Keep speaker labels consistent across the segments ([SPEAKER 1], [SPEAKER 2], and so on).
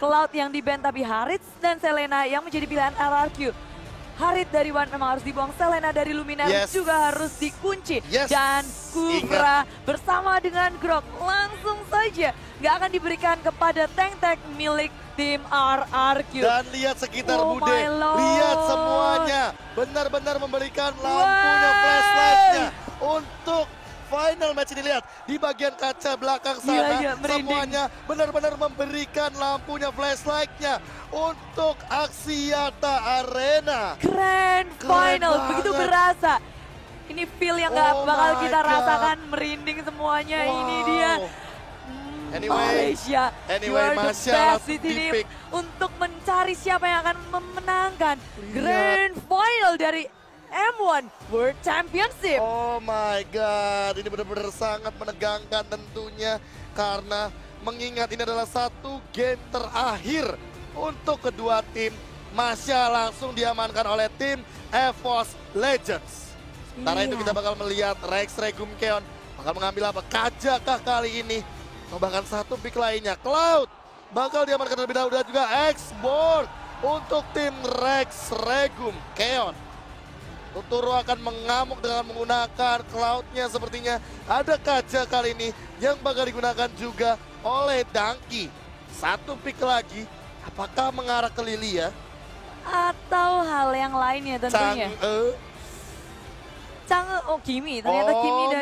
[SPEAKER 1] Cloud yang di-ban tapi Harith dan Selena yang menjadi pilihan RRQ. Harith dari One memang harus dibuang, Selena dari Luminar juga harus dikunci. Dan Kufra bersama dengan Grok langsung saja nggak akan diberikan kepada tank milik tim RRQ.
[SPEAKER 2] Dan lihat sekitar Bude, lihat semuanya benar-benar memberikan lampunya flashlight-nya untuk final match ini. Lihat di bagian kaca belakang sana semuanya benar-benar memberikan lampunya flashlight-nya untuk Axiata Arena.
[SPEAKER 1] Grand Final, begitu berasa. Ini feel yang gak bakal kita rasakan, merinding semuanya. Ini dia Malaysia.
[SPEAKER 2] Malaysia
[SPEAKER 1] di sini untuk mencari siapa yang akan memenangkan Grand Final dari M1 World Championship.
[SPEAKER 2] Oh my god, ini benar-benar sangat menegangkan tentunya karena mengingat ini adalah satu game terakhir untuk kedua tim. Masya langsung diamankan oleh tim EVOS Legends. Sementara itu kita bakal melihat Rex Regum Keon bakal mengambil apa? Kajakah kali ini? Atau bahkan satu pick lainnya, Cloud bakal diamankan terlebih dahulu dan juga X-Board untuk tim Rex Regum Keon. Tuturo akan mengamuk dengan menggunakan Cloud-nya, sepertinya ada kaca kali ini yang bakal digunakan juga oleh Dangki. Satu pick lagi, apakah mengarah ke Lilia?
[SPEAKER 1] Atau hal yang lainnya tentunya. Chang'e, Kimi, ternyata Kimi dari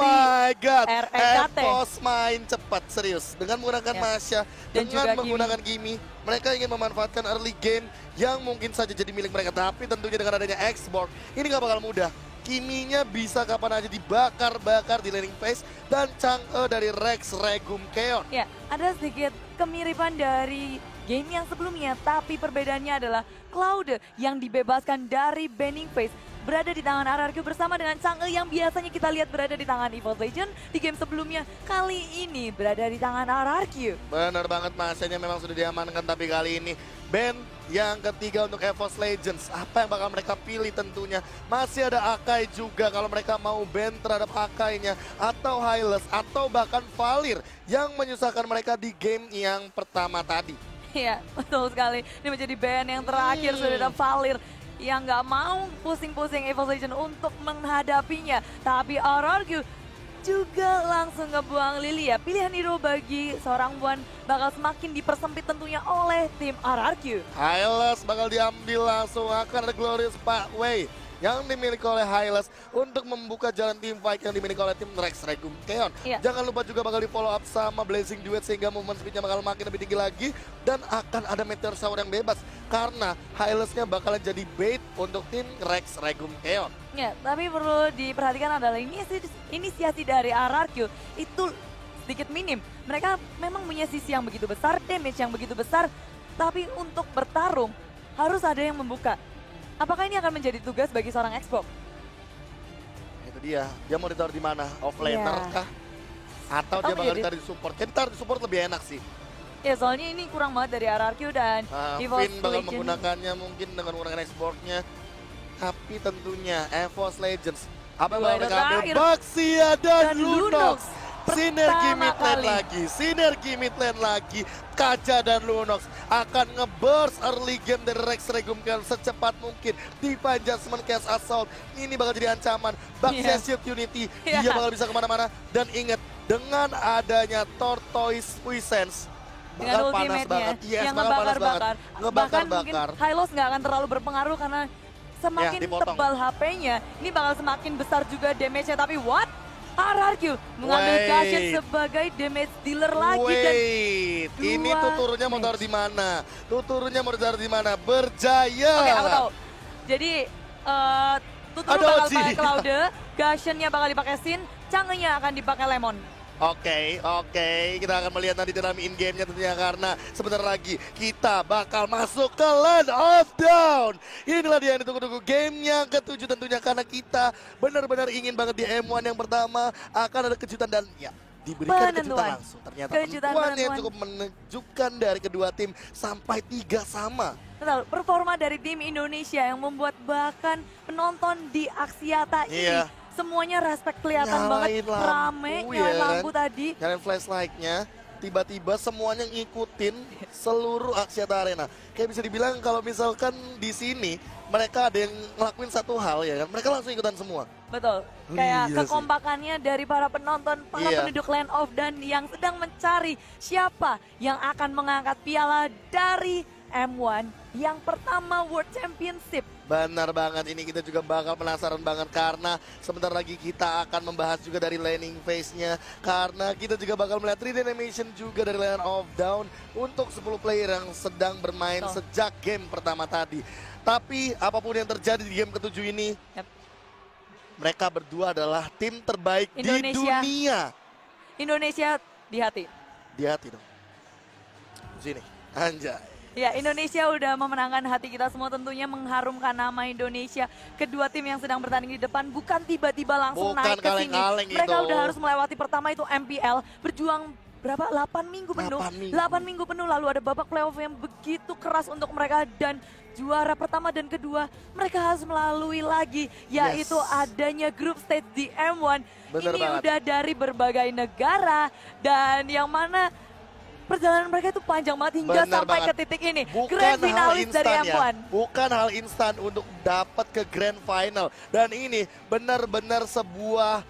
[SPEAKER 1] REKT.
[SPEAKER 2] EVOS main cepat, serius. Dengan menggunakan Masya, dengan menggunakan Kimi, mereka ingin memanfaatkan early game yang mungkin saja jadi milik mereka. Tapi tentunya dengan adanya X-Board, ini gak bakal mudah. Kiminya bisa kapan aja dibakar-bakar di laning phase. Dan Chang'e dari Rex Regum Keon.
[SPEAKER 1] Ya, ada sedikit kemiripan dari game yang sebelumnya. Tapi perbedaannya adalah Cloud yang dibebaskan dari banning phase berada di tangan RRQ bersama dengan Chang'e yang biasanya kita lihat berada di tangan EVOS Legend di game sebelumnya. Kali ini berada di tangan RRQ.
[SPEAKER 2] Benar banget, masanya memang sudah diamankan, tapi kali ini ban yang ketiga untuk EVOS Legends. Apa yang bakal mereka pilih tentunya? Masih ada Akai juga kalau mereka mau ban terhadap Akainya, atau Hylos, atau bahkan Valir yang menyusahkan mereka di game yang pertama tadi.
[SPEAKER 1] Iya, betul sekali. Ini menjadi ban yang terakhir, sudah ada Valir yang nggak mau pusing-pusing EVOS Legends untuk menghadapinya. Tapi RRQ juga langsung ngebuang Lilia. Pilihan hero bagi seorang One bakal semakin dipersempit tentunya oleh tim RRQ.
[SPEAKER 2] Hylos bakal diambil langsung, akan ada Glorious Pathway yang dimiliki oleh Hylos untuk membuka jalan tim fight yang dimiliki oleh tim Rex Regum Keon. Jangan lupa juga bakal di follow up sama Blazing Duet sehingga movement speednya bakal makin lebih tinggi lagi. Dan akan ada Meteor Shower yang bebas karena Hylosnya bakalan jadi bait untuk tim Rex Regum Keon.
[SPEAKER 1] Ya, tapi perlu diperhatikan adalah inisiasi dari RRQ itu sedikit minim. Mereka memang punya sisi yang begitu besar, damage yang begitu besar, tapi untuk bertarung harus ada yang membuka. Apakah ini akan menjadi tugas bagi seorang Xbox?
[SPEAKER 2] Itu dia mau ditaruh di mana? Offlaner kah? Atau dia bakal ditaruh di support? Jadi ditaruh di support lebih enak sih.
[SPEAKER 1] Ya, soalnya ini kurang banget dari RRQ dan EVOS
[SPEAKER 2] Finn bakal
[SPEAKER 1] Legends
[SPEAKER 2] menggunakannya mungkin dengan menggunakan X-Board-nya. Tapi tentunya EVOS Legends, apa yang bakal mereka ambil? Baxia dan Lunox. Sinergi mid lane lagi. Kaja dan Lunox akan nge-burst early game dari Rex Regum Keon secepat mungkin. Divine Judgment Chaos Assault, ini bakal jadi ancaman. Baxia Shield Unity, dia bakal bisa kemana-mana. Dan ingat, dengan adanya Tortoise Puissance,
[SPEAKER 1] dengan ultimate-nya yang ngebakar-bakar. Bahkan mungkin Hylos nggak akan terlalu berpengaruh karena semakin tebal HP-nya, ini bakal semakin besar juga damage-nya. Tapi what? RRQ mengambil Guardian sebagai damage dealer lagi.
[SPEAKER 2] Ini tuturnya mau taruh di mana? Berjaya.
[SPEAKER 1] Oke, aku tahu. Jadi tutur bakal pakai Cloud, Guardian-nya bakal dipakai Sin, Chang'e-nya akan dipakai Lemon.
[SPEAKER 2] Oke, kita akan melihat nanti dalam in-game-nya tentunya karena sebentar lagi kita bakal masuk ke Land of Dawn. Inilah dia yang ditunggu-tunggu, game yang ke-7 tentunya karena kita benar-benar ingin banget di M1 yang pertama akan ada kejutan dan ya diberikan kejutan langsung. Ternyata penentuan yang cukup menunjukkan dari kedua tim sampai 3 sama.
[SPEAKER 1] Betul, performa dari tim Indonesia yang membuat bahkan penonton di Axiata ini semuanya respect, kelihatan banget rame, nyalain lampu tadi.
[SPEAKER 2] Nyalain flashlight-nya. tiba-tiba semuanya ngikutin seluruh Axiata Arena. Kayak bisa dibilang kalau misalkan di sini mereka ada yang ngelakuin satu hal ya kan, mereka langsung ikutan semua.
[SPEAKER 1] Betul, kayak
[SPEAKER 2] Iya
[SPEAKER 1] kekompakannya dari para penonton, para
[SPEAKER 2] Iya.
[SPEAKER 1] penduduk Land of dan yang sedang mencari siapa yang akan mengangkat piala dari M1 yang pertama World Championship.
[SPEAKER 2] Benar banget, ini kita juga bakal penasaran banget karena sebentar lagi kita akan membahas juga dari laning phase-nya. Karena kita juga bakal melihat 3D animation juga dari Land of Dawn untuk 10 player yang sedang bermain sejak game pertama tadi. Tapi apapun yang terjadi di game ketujuh ini, mereka berdua adalah tim terbaik di dunia.
[SPEAKER 1] Indonesia di hati.
[SPEAKER 2] Di hati dong. Sini, anjay.
[SPEAKER 1] Ya, Indonesia udah memenangkan hati kita semua, tentunya mengharumkan nama Indonesia. Kedua tim yang sedang bertanding di depan bukan tiba-tiba langsung naik ke sini. Mereka udah harus melewati pertama itu MPL, berjuang berapa? 8 minggu penuh. 8 minggu penuh, lalu ada babak playoff yang begitu keras untuk mereka dan juara pertama dan kedua mereka harus melalui lagi, yaitu adanya group stage di M1.
[SPEAKER 2] Bener
[SPEAKER 1] ini
[SPEAKER 2] banget.
[SPEAKER 1] Udah dari berbagai negara dan yang mana perjalanan mereka itu panjang banget hingga sampai ke titik ini. Grand finalis dari M1.
[SPEAKER 2] Bukan hal instan untuk dapat ke grand final. Dan ini benar-benar sebuah,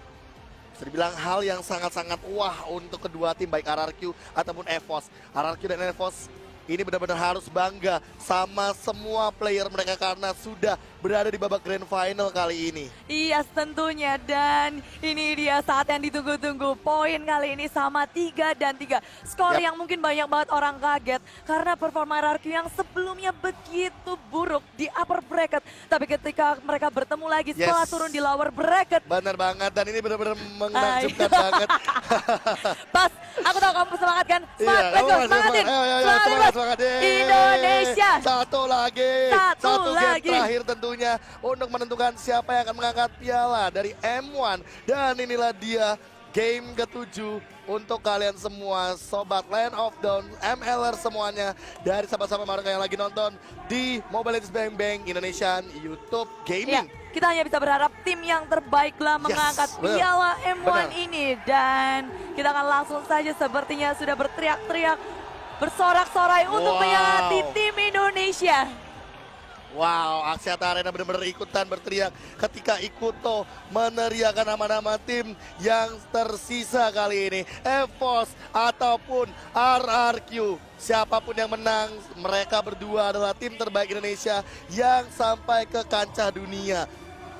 [SPEAKER 2] bisa dibilang hal yang sangat-sangat wah untuk kedua tim, baik RRQ ataupun EVOS. RRQ dan EVOS ini benar-benar harus bangga sama semua player mereka karena sudah berada di babak grand final kali ini.
[SPEAKER 1] Iya tentunya, dan ini dia saat yang ditunggu-tunggu. Poin kali ini sama 3 dan 3. Skor yang mungkin banyak banget orang kaget karena performa RRQ yang sebelumnya begitu buruk di upper bracket. Tapi ketika mereka bertemu lagi setelah turun di lower bracket.
[SPEAKER 2] Benar banget, dan ini benar-benar menakjubkan banget.
[SPEAKER 1] Pas, aku tahu kamu semangat kan? Semangat, let's go, semangatin.
[SPEAKER 2] Semangat.
[SPEAKER 1] Indonesia.
[SPEAKER 2] Satu lagi.
[SPEAKER 1] Satu
[SPEAKER 2] game terakhir tentunya untuk menentukan siapa yang akan mengangkat piala dari M1. Dan inilah dia game ke-7 untuk kalian semua Sobat Land of Dawn, MLer semuanya, dari sahabat-sahabat mereka yang lagi nonton di Mobile Legends Bang Bang Indonesian YouTube Gaming.
[SPEAKER 1] Ya, kita hanya bisa berharap tim yang terbaiklah mengangkat piala M1 ini. Dan kita akan langsung saja sepertinya sudah berteriak-teriak, bersorak-sorai untuk menyemangati tim Indonesia.
[SPEAKER 2] Wow, Axiata Arena benar-benar ikutan berteriak ketika Ikuto meneriakan nama-nama tim yang tersisa kali ini. EVOS ataupun RRQ. Siapapun yang menang, mereka berdua adalah tim terbaik Indonesia yang sampai ke kancah dunia.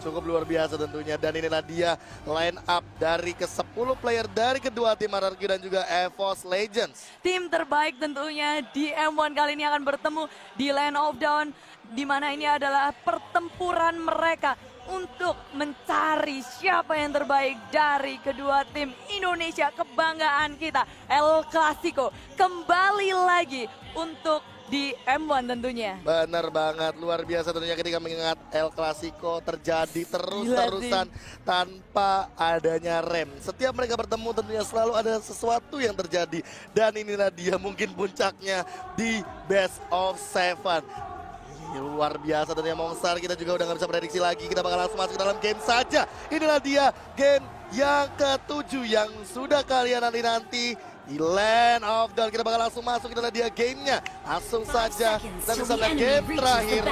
[SPEAKER 2] Cukup luar biasa tentunya, dan inilah dia line up dari ke-10 player dari kedua tim RRQ dan juga EVOS Legends.
[SPEAKER 1] Tim terbaik tentunya di M1 kali ini akan bertemu di Land of Dawn, di mana ini adalah pertempuran mereka untuk mencari siapa yang terbaik dari kedua tim Indonesia. Kebanggaan kita, El Clasico kembali lagi untuk di M1 tentunya.
[SPEAKER 2] Benar banget, luar biasa tentunya ketika mengingat El Clasico terjadi terus-terusan tanpa adanya rem. Setiap mereka bertemu tentunya selalu ada sesuatu yang terjadi. Dan inilah dia mungkin puncaknya di Best of 7. Luar biasa tentunya Mongstar, kita juga udah gak bisa prediksi lagi. Kita bakal langsung masuk ke dalam game saja. Inilah dia game yang ke-7 yang sudah kalian nanti-nanti di Land of Dawn. Kita bakal langsung masuk, inilah dia gamenya. Langsung saja kita bisa melihat game terakhir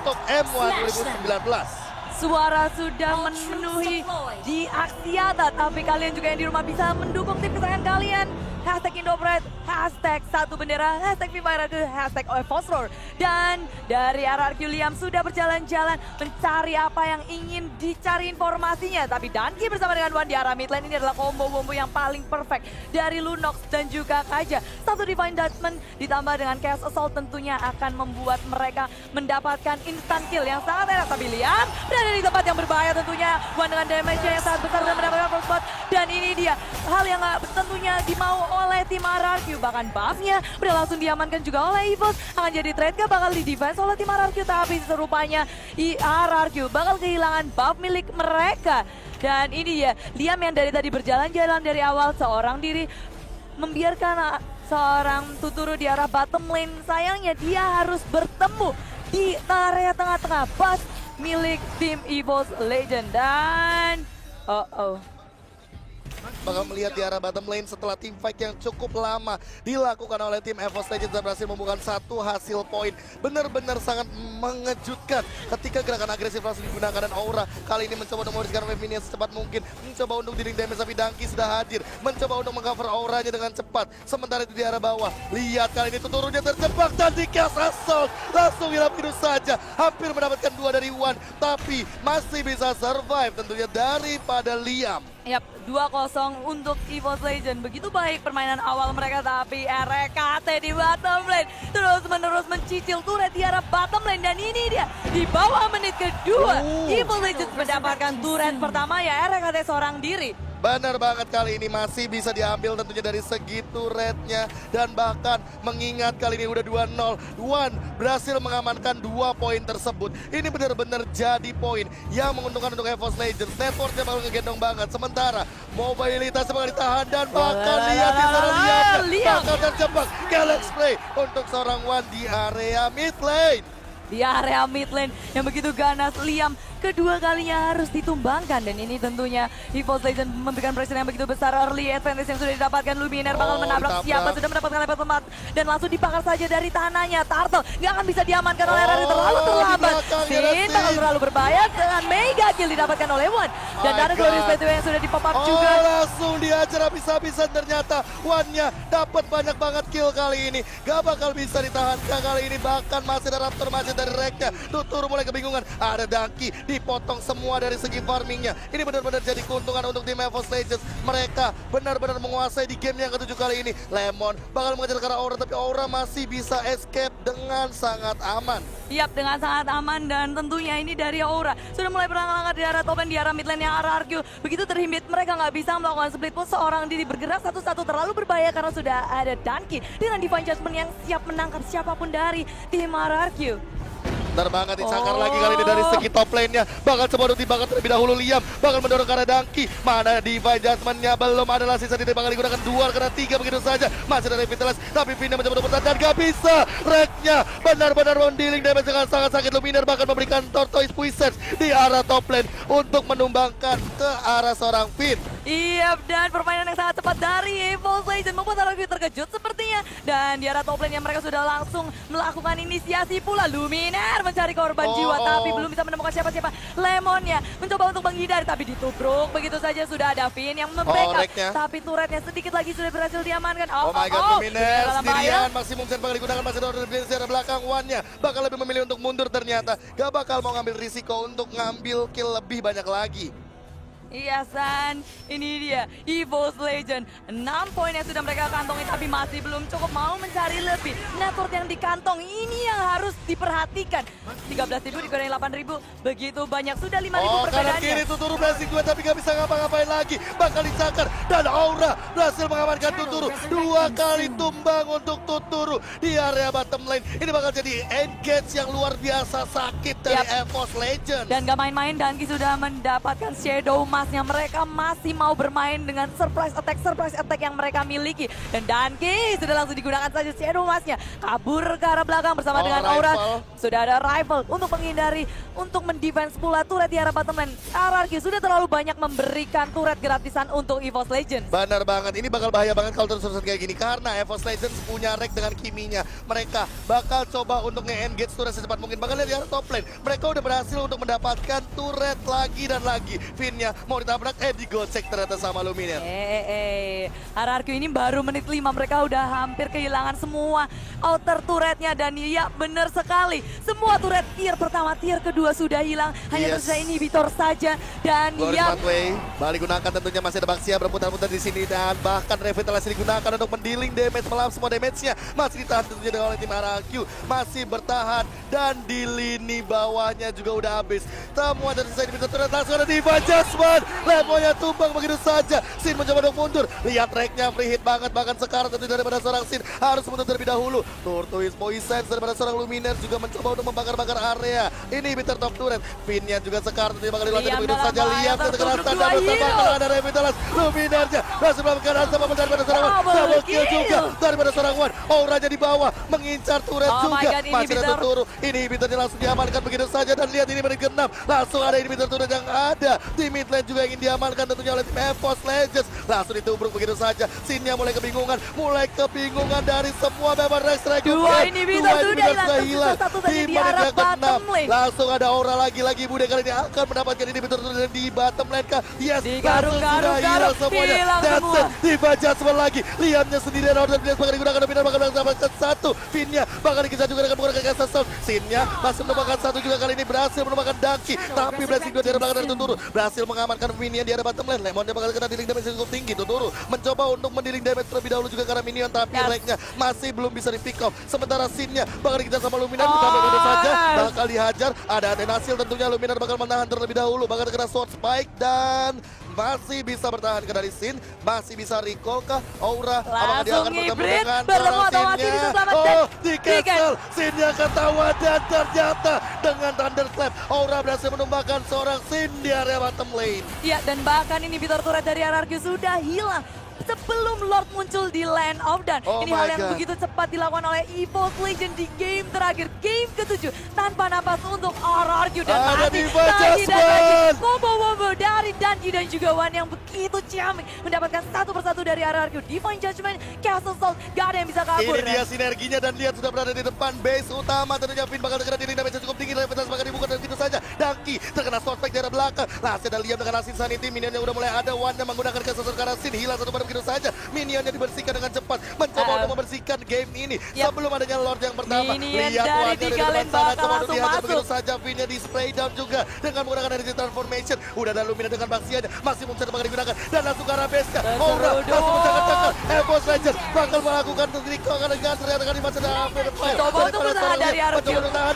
[SPEAKER 2] untuk M1 2019.
[SPEAKER 1] Suara sudah memenuhi di Axiata, tapi kalian juga yang di rumah bisa mendukung tim kesayangan kalian. Hashtag Indopride, hashtag satu bendera, hashtag Viva RRQ, hashtag Phosphor. Dan dari RRQ Liam sudah berjalan-jalan mencari apa yang ingin dicari informasinya. Tapi Danki bersama dengan Wan di arah mid lane, ini adalah combo-combo yang paling perfect dari Lunox dan juga Kaja. Satu Divine Judgment ditambah dengan Chaos Assault tentunya akan membuat mereka mendapatkan instant kill yang sangat enak. Tapi Liam berada di tempat yang berbahaya tentunya. Wan dengan damage yang sangat besar dan mendapatkan first blood. Dan ini dia hal yang tentunya dimau oleh tim RRQ, bahkan buffnya udah langsung diamankan juga oleh EVOS. Akan jadi trade gak bakal di defense oleh tim RRQ, tapi serupanya RRQ bakal kehilangan buff milik mereka. Dan ini dia Liam yang dari tadi berjalan-jalan dari awal seorang diri, membiarkan seorang Tuturu di arah bottom lane. Sayangnya dia harus bertemu di area tengah-tengah buff milik tim EVOS Legend. Dan
[SPEAKER 2] bakal melihat di arah bottom lane setelah team fight yang cukup lama dilakukan oleh tim EVOS Legends dan berhasil membuahkan satu hasil poin. Benar-benar sangat mengejutkan ketika gerakan agresif langsung digunakan dan Aura kali ini mencoba untuk memberikan wave ini secepat mungkin, mencoba untuk dealing damage tapi Danki sudah hadir, mencoba untuk mengcover auranya dengan cepat. Sementara itu di arah bawah, lihat kali ini Tuturunya terjebak dan di cast assault langsung hilang hidup saja, hampir mendapatkan 2 dari Wan tapi masih bisa survive tentunya daripada Liam.
[SPEAKER 1] Yap, 2-0 untuk EVOS Legends. Begitu baik permainan awal mereka, tapi RKT di bottom lane terus-menerus mencicil turret di arah bottom lane. Dan ini dia, di bawah menit kedua, EVOS Legends mendapatkan turret pertama ya RKT seorang diri.
[SPEAKER 2] Benar banget, kali ini masih bisa diambil tentunya dari segi turretnya. Dan bahkan mengingat kali ini udah 2-0, Wan berhasil mengamankan 2 poin tersebut. Ini benar-benar jadi poin yang menguntungkan untuk EVOS Legends. Networknya bakal ngegendong banget. Sementara mobilitas bakal ditahan dan bahkan lihat di sana Liam bakal terjebak. Galaxy Spray untuk seorang Wan di area mid lane.
[SPEAKER 1] Di area mid lane yang begitu ganas, Liam kedua kalinya harus ditumbangkan. Dan ini tentunya EVOS Legends memberikan pressure yang begitu besar. Early advantage yang sudah didapatkan, Luminar bakal menabrak siapa, sudah mendapatkan level tempat dan langsung dibakar saja dari tanahnya. Turtle nggak akan bisa diamankan oleh Rari, terlalu terlambat. Sin bakal terlalu berbahaya dengan mega kill didapatkan oleh Wan. Dan dari Glorious BTW yang sudah di pop up juga.
[SPEAKER 2] Langsung diajar habis-habisan, ternyata Wan-nya dapat banyak banget kill kali ini. Gak bakal bisa ditahan kali ini, bahkan masih ada Raptor masih dari Reknya. Tutur mulai kebingungan, ada Danki dipotong semua dari segi farmingnya. Ini benar-benar jadi keuntungan untuk tim EVOS Legends. Mereka benar-benar menguasai di game yang ke-7 kali ini. Lemon bakal mengejar ke arah Aura, tapi Aura masih bisa escape dengan sangat aman.
[SPEAKER 1] Yap, dengan sangat aman. Dan tentunya ini dari Aura sudah mulai berlangkah-langkah di arah top lane, di arah mid lane yang arah RQ. Begitu terhimpit, mereka nggak bisa melakukan split push. Seorang diri bergerak satu-satu terlalu berbahaya karena sudah ada Danki dengan Divine Judgment yang siap menangkap siapapun dari tim RQ.
[SPEAKER 2] Benar banget, dicakar lagi kali ini dari segi top lane-nya. Bakal coba untuk dibakar terlebih dahulu. Liam bakal mendorong ke arah Danki. Mana Divine Judgment-nya belum adalah sisa tidak bakal digunakan 2 karena 3 begitu saja. Masih dari Vitalis, tapi Vina mencoba untuk bertahan dan gak bisa. Reknya benar-benar mendealing damage dengan sangat sakit. Luminar bahkan memberikan Tortoise Puissance di arah top lane untuk menumbangkan ke arah seorang Finn.
[SPEAKER 1] Iya, dan permainan yang sangat cepat dari EVOS Legends membuat RQ terkejut sepertinya. Dan di arah top lane yang mereka sudah langsung melakukan inisiasi pula. Luminar mencari korban jiwa tapi belum bisa menemukan siapa-siapa. Lemonnya mencoba untuk menghindari tapi ditubruk begitu saja. Sudah ada Finn yang membackup, tapi turretnya sedikit lagi sudah berhasil diamankan.
[SPEAKER 2] Oh my god, Luminar sendirian, maksimum set bakal digunakan, masih ada di arah belakang. Wan-nya bakal lebih memilih untuk mundur, ternyata gak bakal mau ngambil risiko untuk ngambil kill lebih banyak lagi.
[SPEAKER 1] Iya San, ini dia EVOS Legends. 6 poin yang sudah mereka kantongi tapi masih belum cukup, mau mencari lebih. Network yang dikantong ini yang harus diperhatikan. 13.000 dikurangi 8.000, begitu banyak, sudah 5.000 perbedaannya.
[SPEAKER 2] Kanan kiri Tuturu blessing 2 tapi gak bisa ngapa-ngapain lagi. Bakal dicakar dan Aura berhasil mengamankan Tuturu. 2 kali tumbang untuk Tuturu di area bottom lane. Ini bakal jadi engage yang luar biasa sakit dari EVOS Legends.
[SPEAKER 1] Dan gak main-main, Danki sudah mendapatkan Shadow Mask. Mereka masih mau bermain dengan surprise attack yang mereka miliki. Dan Danki sudah langsung digunakan saja Shadow Mask-nya. Kabur ke arah belakang bersama dengan Aura. Sudah ada rifle untuk menghindari, untuk mendefense pula turret di arah bottom lane. RRQ sudah terlalu banyak memberikan turret gratisan untuk EVOS Legends.
[SPEAKER 2] Benar banget, ini bakal bahaya banget kalau terus-terusan kayak gini. Karena EVOS Legends punya rek dengan Kiminya. Mereka bakal coba untuk nge-engage turret secepat mungkin. Bakal lihat di arah top lane, mereka udah berhasil untuk mendapatkan turret lagi dan lagi. Finn-nya mau ditabrak, digocek ternyata sama Luminar.
[SPEAKER 1] RRQ ini baru menit 5, mereka udah hampir kehilangan semua outer turretnya. Dan ya benar sekali, semua turret tier pertama, tier kedua sudah hilang. Hanya tersisa inhibitor saja. Dan ya
[SPEAKER 2] balik gunakan tentunya, masih ada Baxia berputar-putar di sini. Dan bahkan revitalisasi digunakan untuk mendealing damage, melap semua damage-nya. Masih ditahan tentunya oleh tim RRQ. Masih bertahan dan di lini bawahnya juga udah habis. Semua tersisa inhibitor turret, langsung ada Divine Judgment. Lemonya tumbang begitu saja. Sin mencoba untuk mundur. Lihat tracknya free hit banget. Bahkan sekarang tentu daripada seorang Sin harus mundur terlebih dahulu. Tortoise Poison daripada seorang Luminar juga mencoba untuk membakar-bakar area. Ini bitter top turret. Pinnya juga sekarang tentunya bakal dilatih begitu saja. Lihat kekerasan dan bersama kalau ada Revitalis. Luminarnya berhasil melakukan asap daripada seorang Wan. Double kill juga daripada seorang Wan. Auranya di bawah mengincar turret juga. Masih ada Tuturu. Ini inhibitornya langsung diamankan begitu saja. Dan lihat ini menit ke-6. Langsung ada inhibitor turret yang ada di mid lane yang juga ingin diamankan tentunya oleh tim EVOS Legends. Langsung ditubruk begitu saja. Sinnya mulai kebingungan dari semua member Rex Dragon.
[SPEAKER 1] Dua inhibitor sudah hilang, satu saja di arah bottom lane.
[SPEAKER 2] Langsung ada aura lagi Bude kali ini akan mendapatkan inhibitor di bottom lane kah? Yes,
[SPEAKER 1] Digarung,
[SPEAKER 2] sudah hilang semuanya. That's it, tiba Jasper lagi. Liamnya sendirian, order Blitz bakal digunakan, Dominar bakal mendapatkan satu. Finnya bakal dikejar juga dengan menggunakan Gasa Sound. Sinnya masih menemukan satu juga kali ini, berhasil menemukan Daki. Tapi Blessing 2 di arah belakang dari Tuturu berhasil mengamankan minion di arah bottom lane. Lemonnya bakal kena dealing damage yang cukup tinggi. Tuturu mencoba untuk mendealing damage terlebih dahulu juga karena minion, tapi Reknya masih belum bisa di pick off. Sementara Sinnya bakal dikejar sama Luminar, tapi tentu saja bakal dihajar. Ada Atenasil tentunya, Luminar bakal menahan terlebih dahulu, bakal kena sword spike dan masih bisa bertahan ke dari Sin, masih bisa recall kah? Aura apakah dia akan bertemu dengan Sinnya? Oh, di cancel, Sinnya ketahuan dan ternyata dengan Thunderclap Aura berhasil menumbangkan seorang Sin di area bottom lane.
[SPEAKER 1] Ya, dan bahkan inhibitor turret dari RRQ sudah hilang sebelum Lord muncul di Land of Dawn. Ini hal yang begitu cepat dilakukan oleh EVOS Legends di game terakhir, game ke-7, tanpa napas untuk RRQ dan masih lagi dan lagi combo dari Danji dan juga Wan yang begitu ciamik mendapatkan satu persatu dari RRQ. Divine Judgment, Castle Salt, gak ada yang bisa kabur.
[SPEAKER 2] Ini dia sinerginya dan lihat sudah berada di depan base utama. Tentunya Finn bakal terkena dealing damage cukup tinggi, reputasi bakal dibuka dan gitu saja. Daki terkena swordspike dari belakang. Langsung ada Liam dengan Asin Sanity, minionnya udah mulai ada. Wan yang menggunakan Castle Salt karena Sin hilang satu pada begitu saja. Minionnya dibersihkan dengan cepat, mencoba untuk membersihkan game ini sebelum adanya Lord yang pertama. Lihat Wan dari depan sana, coba untuk dihajar begitu saja. Finnya di spray down juga dengan menggunakan energy transformation. Udah ada Lumina dengan baksiannya, masih mungkin bakal digunakan dan langsung ke arah base-nya. Aura langsung mencakar-cakar. EVOS Legends bakal melakukan recall dengan ternyata di masa
[SPEAKER 1] coba untuk bertahan dari RRQ.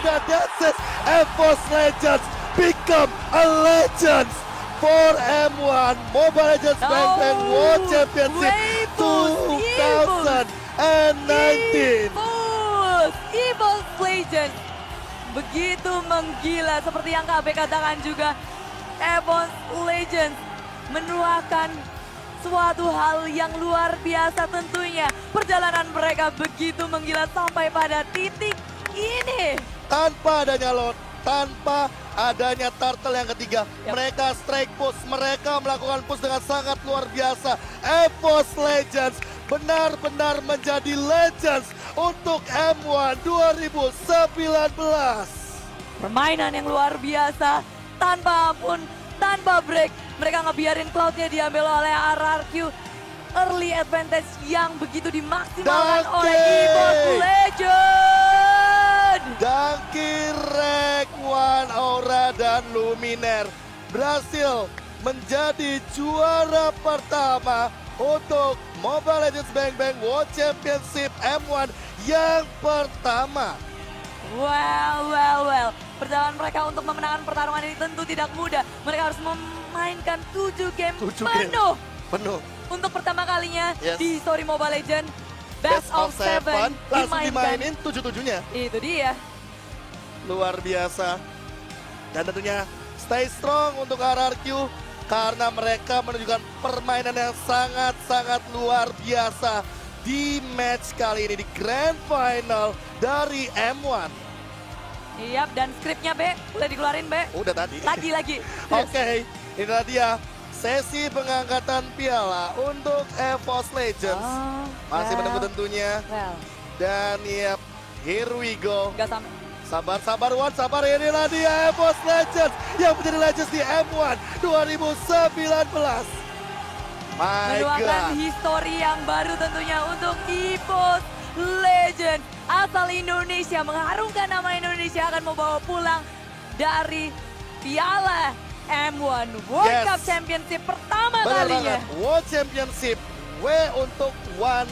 [SPEAKER 2] That's it, EVOS Legends become a legend for M1 Mobile Legends Bang Bang World Championship 2019.
[SPEAKER 1] EVOS Legends begitu menggila seperti yang KB katakan juga. EVOS Legends menuakan suatu hal yang luar biasa tentunya. Perjalanan mereka begitu menggila sampai pada titik ini.
[SPEAKER 2] Tanpa adanya Lord, tanpa adanya Turtle yang ketiga, mereka strike push, mereka melakukan push dengan sangat luar biasa. EVOS Legends benar-benar menjadi legends untuk M1 2019.
[SPEAKER 1] Permainan yang luar biasa, tanpa ampun, tanpa break. Mereka ngebiarin Cloud-nya diambil oleh RRQ. Early advantage yang begitu dimaksimalkan oleh EVOS Legends.
[SPEAKER 2] Daki, Rek, Wan, Aura, dan Luminaire berhasil menjadi juara pertama untuk Mobile Legends Bang Bang World Championship M1 yang pertama.
[SPEAKER 1] Well. Perjalanan mereka untuk memenangkan pertarungan ini tentu tidak mudah. Mereka harus memainkan 7 game penuh. Untuk pertama kalinya di story Mobile Legends, Best of 7
[SPEAKER 2] langsung dimainin 7-7-nya.
[SPEAKER 1] Itu dia.
[SPEAKER 2] Luar biasa. Dan tentunya stay strong untuk RRQ karena mereka menunjukkan permainan yang sangat-sangat luar biasa di match kali ini, di Grand Final dari M1.
[SPEAKER 1] Iya, dan skripnya B, boleh dikeluarin B?
[SPEAKER 2] Udah tadi.
[SPEAKER 1] Lagi.
[SPEAKER 2] Oke, inilah dia sesi pengangkatan piala untuk EVOS Legends. Masih menunggu tentunya. Dan here we go.
[SPEAKER 1] Gak sampai.
[SPEAKER 2] Sabar Wan, sabar, inilah dia EVOS Legends yang menjadi legends di M1 2019.
[SPEAKER 1] Menuangkan histori yang baru tentunya untuk EVOS Legends. Asal Indonesia, mengharumkan nama Indonesia, akan membawa pulang dari piala M1 World Cup Championship pertama kalinya.
[SPEAKER 2] World Championship, W untuk Wan,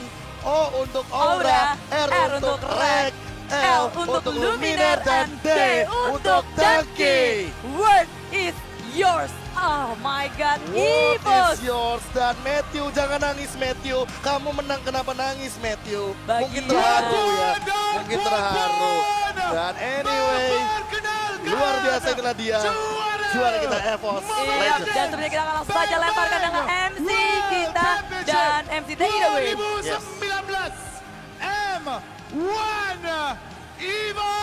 [SPEAKER 2] O untuk Aura, R untuk Rek, L untuk Luminaire, dan D untuk Daki.
[SPEAKER 1] World is yours. Oh my God,
[SPEAKER 2] World
[SPEAKER 1] EVOS
[SPEAKER 2] is yours. Dan Matthew, jangan nangis Matthew. Kamu menang, kenapa nangis Matthew? Mungkin terharu ya, mungkin terharu. Dan anyway, luar biasa, inilah dia juara kita EVOS Legends.
[SPEAKER 1] Dan sebenarnya kita akan langsung saja lemparkan dengan MC kita dan MC take it away.
[SPEAKER 3] 2019 M1 EVOS